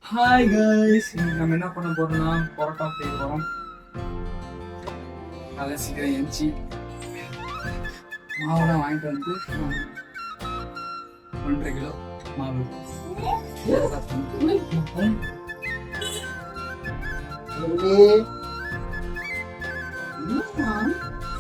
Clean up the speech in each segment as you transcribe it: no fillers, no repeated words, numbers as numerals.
Hi guys, இன்னைக்கு நம்ம என்ன பண்ண போறோம்னா பரோட்டா செய்ய போறோம். அதை சீக்கிரம் எரிச்சு மாவுலாம் வாங்கிட்டு வந்து 1.5 கிலோ மாவு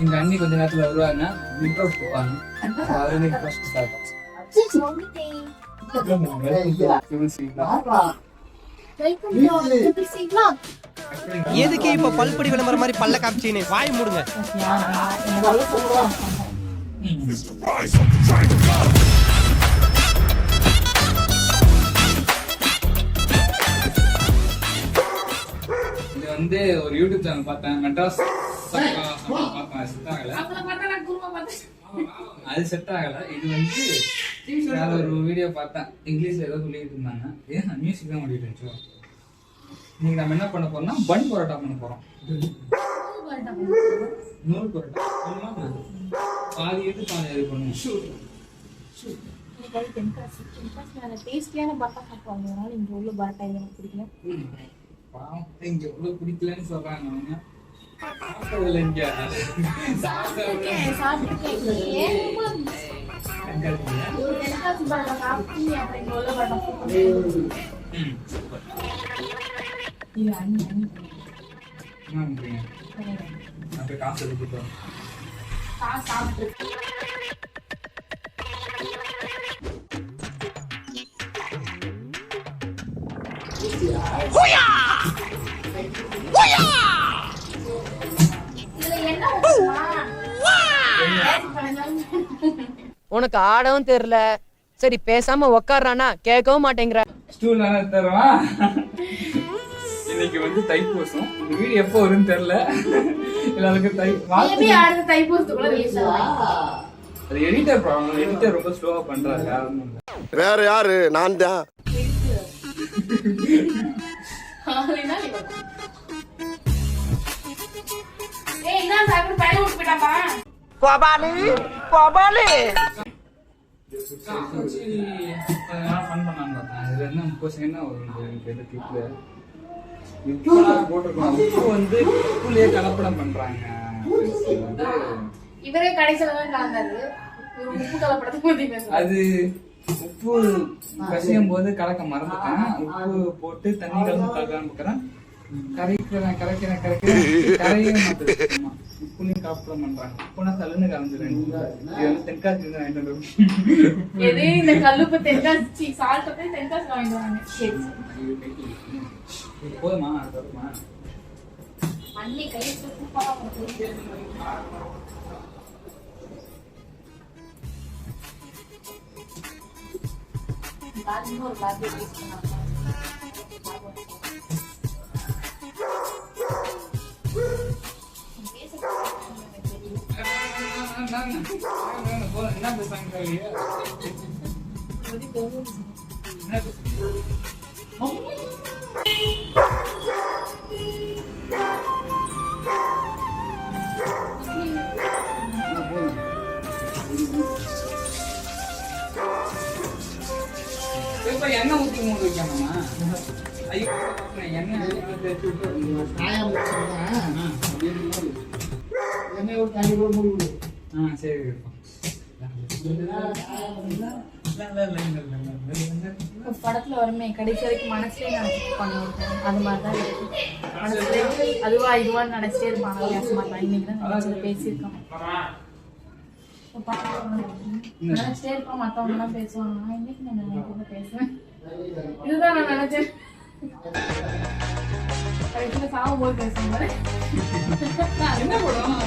எங்க அண்ணி கொஞ்ச நேரத்துல வருவாங்க, விண்டோஸ் போவாங்க. எதுக்கு இப்ப பல்படி விளம்பரம் மாதிரி பல்ல காமிச்சின்னு வாய் மூடுங்க. இது வந்து ஒரு யூடியூப் சேனல் பார்த்தேன், மெட்ராஸ் பார்த்தேன், செட் ஆகல. அது செட் ஆகல. இது வந்து வேற ஒரு வீடியோ பார்த்தேன், இங்கிலீஷ்ல ஏதோ சொல்லிட்டு இருந்தாங்க. ஏன் மியூசிக் தான் ஓடிட்டு இருந்துச்சு. இன்னைக்கு நம்ம என்ன பண்ண போறோம்னா பன் பரோட்டா பண்ண போறோம். நூல் பரோட்டா பாதி எடுத்து பாதி அது பண்ணுவோம். இங்க உள்ள பிடிக்கலன்னு சொல்றாங்க அவங்க. காசு எடுத்துட்டோம். உனக்கு ஆடவும் தெரியல, சரி பேசாம உக்காடுறானா கேட்கவும் மாட்டேங்கிற. ஸ்டூல் தருவா. இன்னைக்கு வந்து தைப்பூசம். இந்த வீடியோ எப்போ வரும்னு தெரியல. எல்லாருக்கும் அது எடிட்டர் ப்ராப்ளம். எடிட்டர் ரொம்ப ஸ்லோவா பண்றாரு. வேற யாரு? நான் தான். கலப்படம் பண்றாங்க. இவரே கடைசியில தான் கலந்தாரு. உப்பு கலப்படத்தை அது உப்பு கசியும் போது கலக்க மறந்துட்டேன். உப்பு போட்டு தண்ணி கலந்து கலக்கிறேன். கரைக்கிறேன் கரையும் உப்புலையும் கலப்படம் பண்றாங்க. உப்புனா தள்ளுன்னு கலந்துறேன். இது வந்து தென்காசி எது இந்த கல்லுப்பு தென்காசி சால்ட்டை தென்காசி வாங்கிடுவாங்க. போதுமா? அடுத்தமா அண்ணி கை சூப்பரா ஒரு பாதி யூஸ் பண்ணாங்க. என்ன பேசுறாங்க? எண்ணெய் ஊற்றி மூணு வைக்கணுமா? ஐயோ, எண்ணெய் சரி. படத்துல வருமே கடைசி வரைக்கும் மனசுலயே நினைச்சிட்டு பண்ணுவோம். அது மாதிரிதான் இருக்கு. மனசுல அதுவா இதுவான்னு நினைச்சிட்டே இருப்பாங்க. வித்தியாசமா தான் இன்னைக்கு தான் நினைச்சத பேசியிருக்கோம். நினைச்சிட்டே இருப்போம். மத்தவங்க எல்லாம் பேசுவாங்க. நான் இன்னைக்கு நான் நினைக்கிறத பேசுவேன். இதுதான் நான் நினைச்சேன். கடைசியில சாவும் போது பேசுவாங்க. என்ன படம்?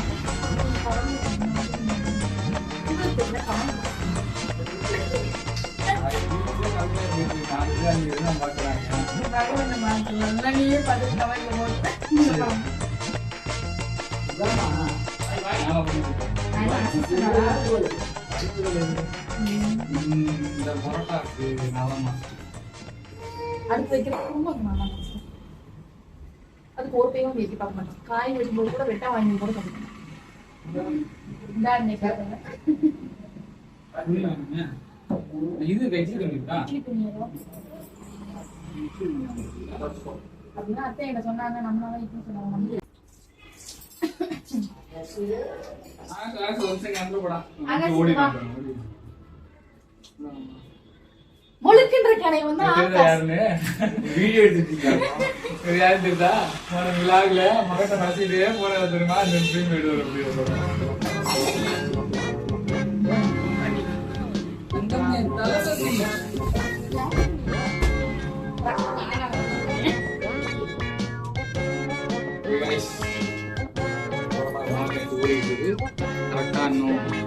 அடுத்து வைக்கிற அதுக்கு ஒரு பையன் வெட்டி பார்க்க மாட்டோம். காய் வெட்டும்போது கூட வெட்டா வாங்கி கூட கற்றுக்கணும். இது வெஜிடபிள் அப்படின்னா அத்தை என்கிட்ட சொன்னாங்க, நம்மளால இப்படி சொன்னாங்க. முழுக்கின்ற கடை வந்து வீடியோ எடுத்துட்டீங்க யாரு தெரியுதா போன விழாவில் மகத்தை மசிலே போன தெரியுமா அந்த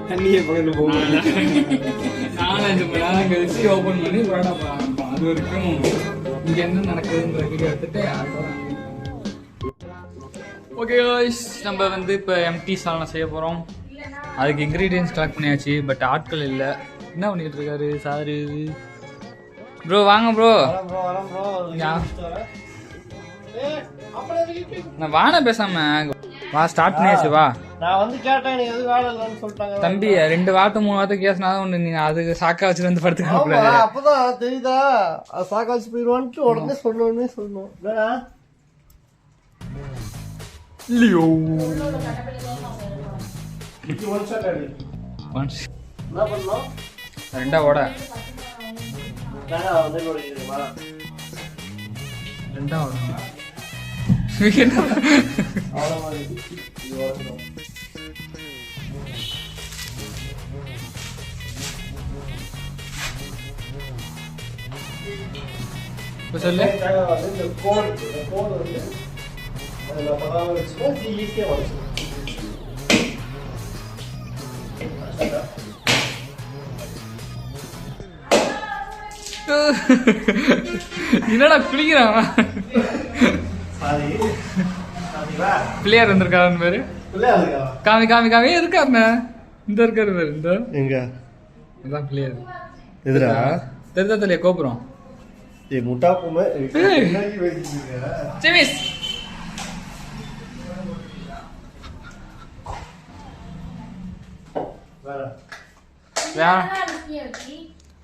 தண்ணியே பக்கத்துல போகும். 4-5 மணி நேரம் கழிச்சு ஓபன் பண்ணி புரோட்டா ஆரம்பிப்போம். அது வரைக்கும் இங்க என்ன நடக்குதுன்ற வீடியோ எடுத்துட்டு ஓகே நம்ம வந்து இப்போ எம்டி சால்னா செய்ய போகிறோம். அதுக்கு இன்க்ரீடியன்ஸ் கலெக்ட் பண்ணியாச்சு. பட் ஆட்கள் இல்லை. என்ன பண்ணிட்டு இருக்காரு சாரு? ப்ரோ வாங்க ப்ரோ. நான் வான பேசாம வா ஸ்டார்ட் பண்ணியாச்சு வா. நான் வந்து கேட்டேன், நீ எது வேலை இல்லைன்னு சொல்லிட்டாங்க. தம்பி 2 வார்த்தை 3 வார்த்தை கேசினாதான் ஒண்ணு. நீங்க அதுக்கு சாக்கா வச்சுட்டு வந்து படுத்துக்க ஆமா, அப்பதான் தெரியுதா அது சாக்கா வச்சு போயிடுவான்ட்டு உடனே சொல்லணும். இல்லையோ என்ன பண்ணோம்? 2 ஓட 2 ஓட இப்ப சொல்லு. என்னடா குளிக்கிறான்? பிள்ளையார் வந்திருக்காரு பேரு. காமி காமி காமி இருக்காருண்ணா. இந்த இருக்காரு பேரு. இந்த எங்க இதான் பிள்ளையார். எதுரா தெரிதா தெரியல கோபுரம். முட்டா பூமை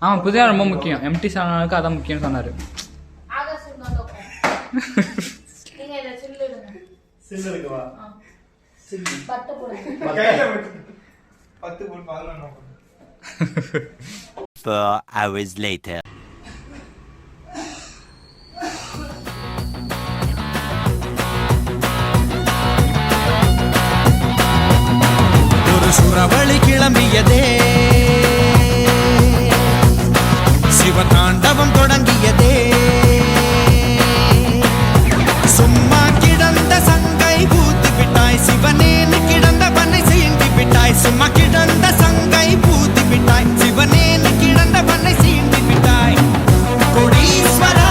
ஆமா புதிய ரொம்ப முக்கியம். எம்டி சால்னாவுக்கு அதான் முக்கியம் சொன்னாரு. hours later. ஒரு சுறவழி கிளம்பியதே, சிவதாண்டவம் தொடங்கியதே. சும்மா கிடந்த சங்கை பூத்து விட்டாய், சிவனேனு கிடந்த பண்ணை சீண்டி விட்டாய். சும்மா கிடந்த சங்கை பூத்து விட்டாய், சிவனேனு கிடந்த பண்ணை சீண்டி விட்டாய். கோடீஸ்வரா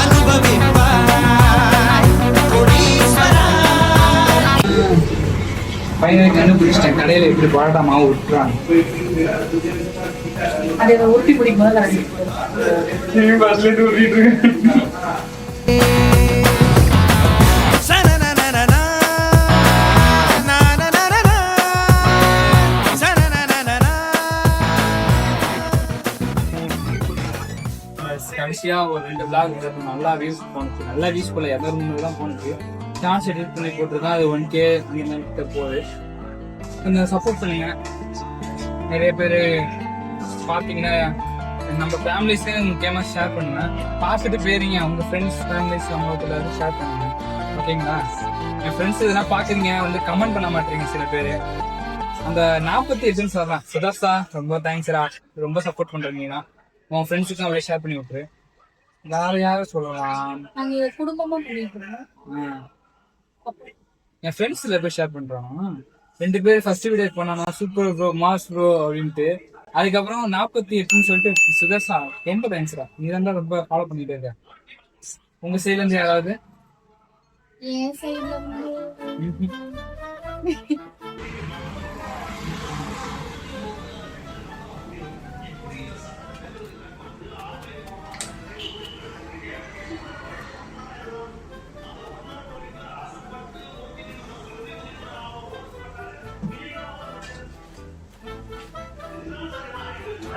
அனுபவிப்பாய், கோடீஸ்வரா. பையனை கண்டுபிடிச்சிட்டேன். கடையில எப்படி பரோட்டா மாவு விட்டுறாங்க. அதை உருட்டி பிடிக்கும் போது கடைசியா ஒரு 2 vlog நல்லா வியூஸ் போனுச்சு. நல்லா வியூஸ் போல 200 தான் போனுச்சு. சான்ஸ் எடிட் பண்ணி போட்டிருக்கேன். அது 1K அந்த மாதிரி போகுது. கொஞ்சம் சப்போர்ட் பண்ணுங்க. நிறைய பேர் பார்த்தீங்கன்னா நம்ம ஃபேமிலிஸே முக்கியமாக ஷேர் பண்ணுவேன். பார்த்துட்டு போயிருங்க உங்க ஃப்ரெண்ட்ஸ் ஃபேமிலிஸ் அவங்களுக்கு எல்லாரும் ஷேர் பண்ணுங்க. ஓகேங்களா? என் ஃப்ரெண்ட்ஸ் இதெல்லாம் பார்க்குறீங்க வந்து கமெண்ட் பண்ண மாட்டீங்க சில பேர். அந்த 48 சொல்றேன் சுதர்ஷா ரொம்ப தேங்க்ஸ்ரா. ரொம்ப சப்போர்ட் பண்றீங்கன்னா உன் ஃப்ரெண்ட்ஸுக்கும் அப்படியே ஷேர் பண்ணி விட்டுரு. வேற யாரும் சொல்லலாம். நாங்க குடும்பமா பண்ணிக்கிறோம். என் ஃப்ரெண்ட்ஸ் சில பேர் ஷேர் பண்றாங்க. 2 பேர் ஃபர்ஸ்ட் வீடியோ பண்ணானா சூப்பர் ப்ரோ மாஸ் ப்ரோ அப்படின்ட்டு. அதுக்கப்புறம் 48 சொல்லிட்டு சுதர்ஷா ரொம்ப தேங்க்ஸ்ரா. நீ தான் ரொம்ப ஃபாலோ பண்ணிட்டே இருக்க. உங்க சைட்ல இருந்து யாராவது? என் சைடுல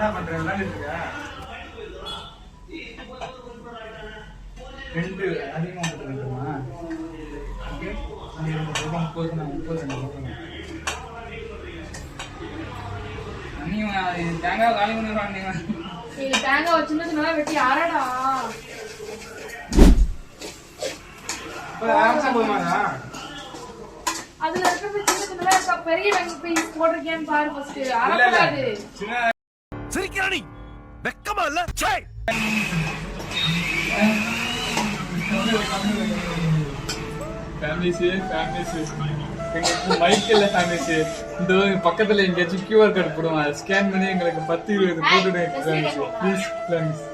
என்ன பண்ற? 2 அதிகமா போட்டுக்கணுமா? ஓகே. 30 நீங்க தேங்காய் காலி பண்ணிடுவாங்க நீங்க. நீங்க தேங்காய் வச்சிருந்ததுனால வெட்டி அரடா. அதுல இருக்க சின்னதுல பெரிய பீஸ் போட்டிருக்கேன்னு பாரு ஃபர்ஸ்ட். அரக்கூடாது. சிரிக்கிறானி வெக்கமா இல்ல? ச்சே. ஃபேமிலிஸ் மைக் இல்ல ஃபேமிலிஸ். இந்த பக்கத்துல எங்கேயாச்சும் QR கோட் போடுவோம். அதை ஸ்கேன் பண்ணி எங்களுக்கு 10-20 போட்டுடுங்க ப்ளீஸ் ஃபேமிலிஸ்.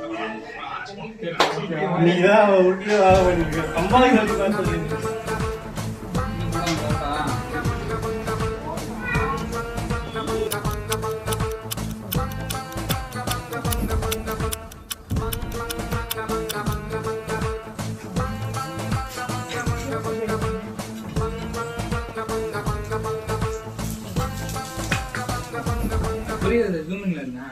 நீதான் விட்டு வேலை பண்ணிக்க சம்பாதிக்கிறது பார்த்து. புரியுது ஜூமிங்ல இருந்தா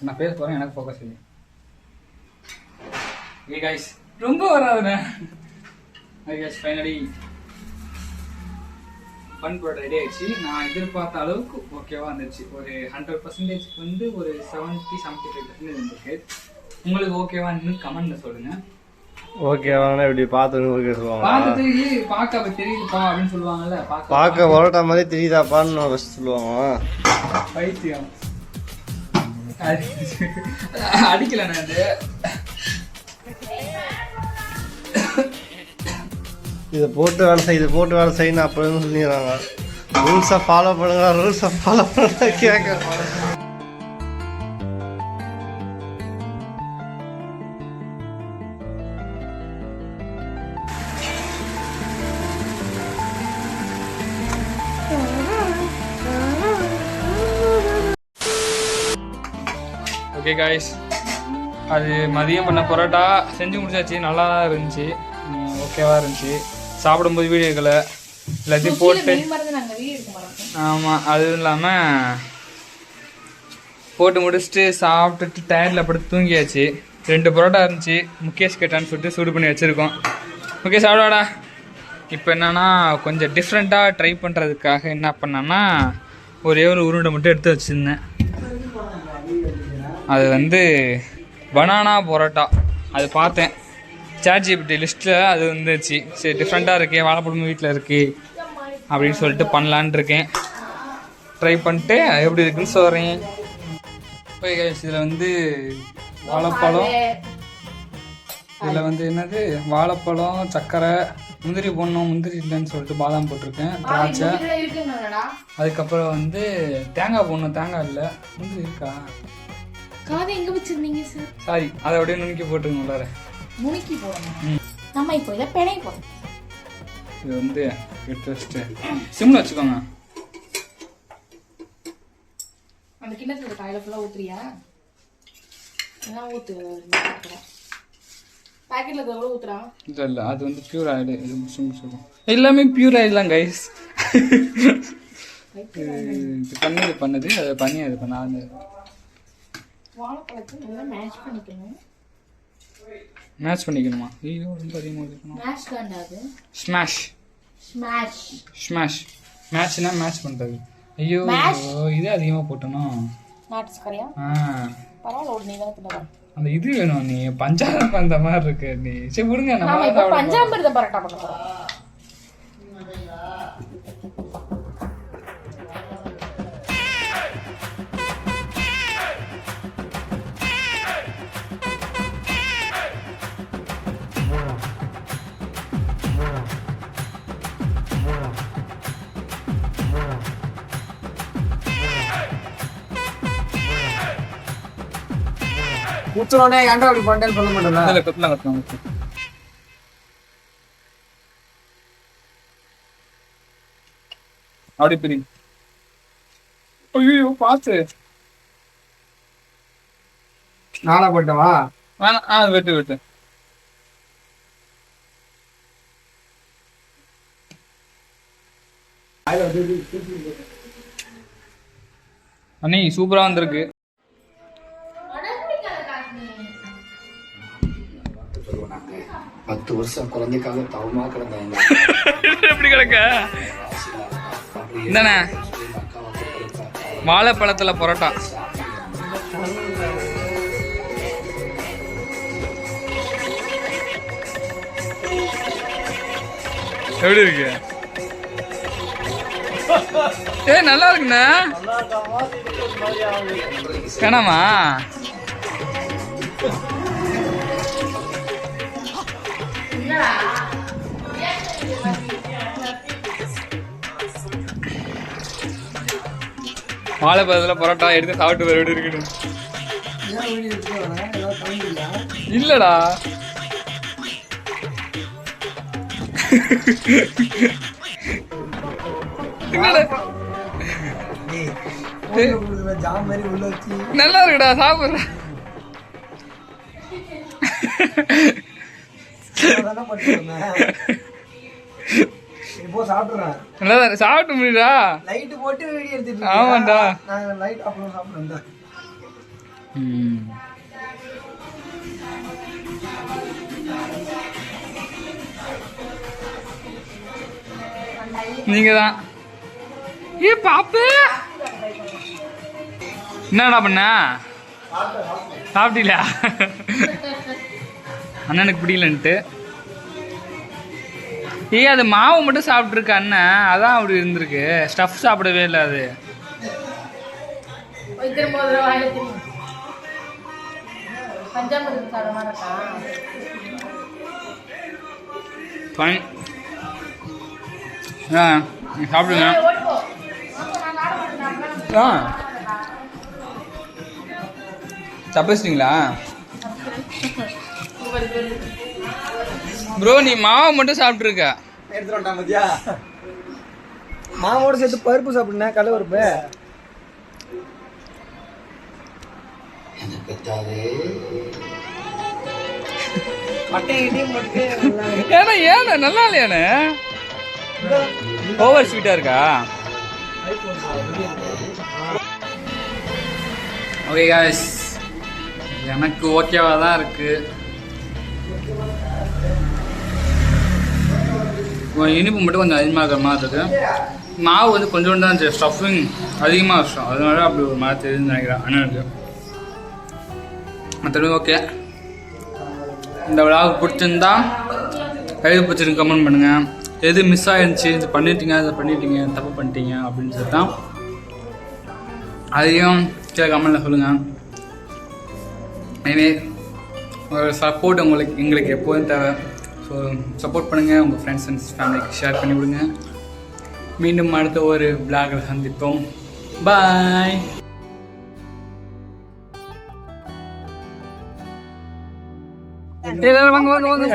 நான் பேச போறேன், எனக்கு ஃபோக்கஸ் இல்லை. ஓகே गाइस ரொம்ப வராதுண்ணே. ஓகே गाइस ஃபைனலி பன் ப்ராடக்ட் ரெடி ஆயிடுச்சு. நான் எதிர்பார்த்த அளவுக்கு ஓகேவா வந்துச்சு. ஒரு 100% வந்து ஒரு 70-75% வந்துருக்கு. உங்களுக்கு ஓகேவான்னு கமெண்ட்ல சொல்லுங்க. ஓகேவாண்ணா இப்படி பார்த்து ஓகே சொல்லுவாங்க. பார்த்துட்டு பார்க்க தெரியுதுப்பா அப்படின்னு சொல்லுவாங்கல்ல. பார்க்க பரோட்டா மாதிரி தெரியுதாப்பான்னு ஃபர்ஸ்ட் சொல்லுவாங்க. பைத்தியம் அடிக்கல நான் அது. இதை போட்டு வேலை செய், இதை போட்டு வேலை செய்யணும் அப்படின்னு சொல்லிடுறாங்க. ரூல்ஸை ஃபாலோ பண்ணுங்க, ரூல்ஸை ஃபாலோ பண்ணுங்க கேட்க. ஓகே गाइस அது மதியம் பண்ண பரோட்டா செஞ்சு முடிச்சாச்சு. நல்லா தான் இருந்துச்சு, ஓகேவா இருந்துச்சு. சாப்பிடும்போது வீடியோக்களை எல்லாத்தையும் போட்டு ஆமாம் அதுவும் இல்லாமல் போட்டு முடிச்சுட்டு சாப்பிட்டுட்டு டயர்டில் படுத்து தூங்கியாச்சு. 2 பரோட்டா இருந்துச்சு. முகேஷ் கேட்டான்னு சொல்லிட்டு சூடு பண்ணி வச்சுருக்கோம். முகேஷ் சாப்பிடாடா. இப்போ என்னன்னா கொஞ்சம் டிஃப்ரெண்ட்டாக ட்ரை பண்ணுறதுக்காக என்ன பண்ணேன்னா ஒரே ஒரு உருண்டை மட்டும் எடுத்து வச்சுருந்தேன். அது வந்து பனானா பரோட்டா. அது பார்த்தேன் ChatGPT லிஸ்ட்டில், அது வந்துச்சு. சரி டிஃப்ரெண்ட்டாக இருக்கே, வாழைப்பழமும் வீட்டில் இருக்கு அப்படின்னு சொல்லிட்டு பண்ணலான் இருக்கேன். ட்ரை பண்ணிட்டு எப்படி இருக்குன்னு சொல்கிறேன். ஓகே गाइस இதில் வந்து வாழைப்பழம், இதில் வந்து என்னது வாழைப்பழம், சர்க்கரை, முந்திரி போடணும். முந்திரி இல்லைன்னு சொல்லிட்டு பாதாம் போட்டிருக்கேன், திராட்சை. அதுக்கப்புறம் வந்து தேங்காய் போடணும். தேங்காய் இல்லை, முந்திரி இருக்கா? காதை எங்க வச்சிருந்தீங்க சார்? சாரி, அதை அப்படியே நுணுக்கி போட்டுருங்க உள்ளார. நுணுக்கி போடணும். நம்ம இப்போ இதை பெடை போடணும். இது வந்து எடுத்து வச்சுட்டு சிம்ல வச்சுக்கோங்க. அந்த கிண்ணத்துல காயில ஃபுல்லா ஊத்துறியா? எல்லாம் ஊத்து. பாக்கெட்ல எவ்வளவு ஊத்துறா? இல்லை அது வந்து பியூர் ஆயில். இது முடிச்சுக்கோங்க. எல்லாமே பியூர் ஆயில் தான் கைஸ். இது பண்ணது அதை பண்ணி அது பண்ண வாழைப்பழத்தை நல்லா மேஷ் பண்ணிக்கணும். மேட்ச் பண்ணிக்கணுமா? ஐயோ ரொம்ப அதிகமாக இருக்கணும். மேஷ் தான்டா அது. ஸ்மாஷ் ஸ்மாஷ் ஸ்மாஷ் மேட்ச்னா மேட்ச் பண்ணுறது. ஐயோ இது அதிகமாக போட்டணும். நாட்டு சக்கரையா? பரவாயில்ல, ஒரு நீ தான் தின்னுவா. அந்த இது வேணும். நீ பஞ்சாமிர்தம் அந்த மாதிரி இருக்கு நீ. சரி விடுங்க, நம்ம பஞ்சாமிர்தம் பரோட்டா பண்ண போறோம். குத்துறோனே ஏன்டா அப்படி பண்ணேன்னு சொல்ல மாட்டேன். இல்ல கத்தலாம். அப்படி பிரி. ஐயோ பாத்து நாளா போட்டவா வேணாம். வெட்டு அண்ணி சூப்பரா வந்திருக்கு. பத்து வருஷம் குழந்தைக்காக தவமா கிடந்தாங்க. எப்படி கிடக்க இந்தானே வாழைப்பழத்துல பரோட்டா. எப்படி இருக்கு? நல்லா இருக்குண்ணா. வேணாமா? வாழைப்பழத்துல பரோட்டா எடுத்து சாப்பிட்டு வர எப்படி இருக்கணும்? இல்லடா நல்லா இருக்குடா சாப்பிடுற. சாப்பிட்டு முடியுதா? ஆமாண்டா. நீங்க தான் ஏ பாப்பு என்னடா பண்ண? சாப்பிட்டீங்களா? அண்ணனுக்கு பிடிக்கலன்ட்டு. அது மாவு மட்டும் சாப்பிட்ருக்கு அண்ணன், அதான் அப்படி இருந்திருக்கு. ஸ்டஃப் சாப்பிடவே இல்லை. அது சாப்பிடுங்க. தப்பிச்சிட்டிங்களா ப்ரோ? நீ மாவு மட்டும் சாப்பிட்ருக்க. எடுத்துட்டா மத்தியா மாவோட சேர்த்து பருப்பு சாப்பிடுனா கடலை பருப்பு. ஏன்னா ஏன்னா நல்லா இல்லையானே? ஓவர் ஸ்வீட்டா இருக்கா? ஓகே காய்ஸ், எனக்கு ஓகேவா தான் இருக்கு. இனிப்பு மட்டும் கொஞ்சம் அதிகமாக இருக்கிற மாதிரி இருக்கு. மாவு வந்து கொஞ்சோண்டு தான் இருந்துச்சு, ஸ்டஃபிங் அதிகமாக வச்சோம், அதனால அப்படி ஒரு மாதிரி தெரியுதுன்னு நினைக்கிறேன் அண்ணனுக்கு. மற்றபடி ஓகே. இந்த விழாவுக்கு பிடிச்சிருந்தா எது பிடிச்சிருக்கு கமெண்ட் பண்ணுங்கள். எது மிஸ் ஆகிருந்துச்சு, இது பண்ணிட்டீங்க, இதை பண்ணிட்டீங்க, தப்பு பண்ணிட்டீங்க அப்படின்னு சொல்லி தான் அதையும் கீழே கமெண்ட்டில் சொல்லுங்கள். எனவே ஒரு சப்போர்ட் எங்களுக்கு எப்போதும் தேவை. ஸோ சப்போர்ட் பண்ணுங்கள், உங்கள் ஃப்ரெண்ட்ஸ் அண்ட் ஃபேமிலிக்கு ஷேர் பண்ணி விடுங்க. மீண்டும் அடுத்த ஒரு விளாகில் சந்திப்போம். பாய். எல்லாரும் வாங்க வாங்க வாங்க.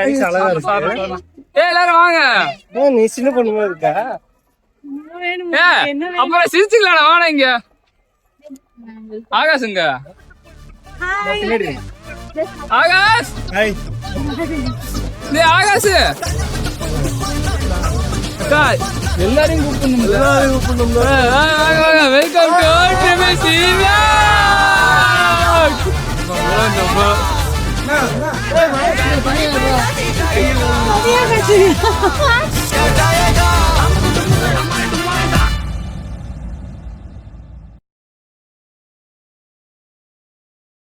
எல்லாரும் வாங்க. நீ சின்ன பொண்ணு மாதிரி இருக்க. அப்புறம் சிரிச்சுக்கலாம். வாங்க இங்க. ஆகாஷுங்க. ஆகாஷ். ஆகாஷ் எல்லாரையும் கூப்பிடணும். Welcome to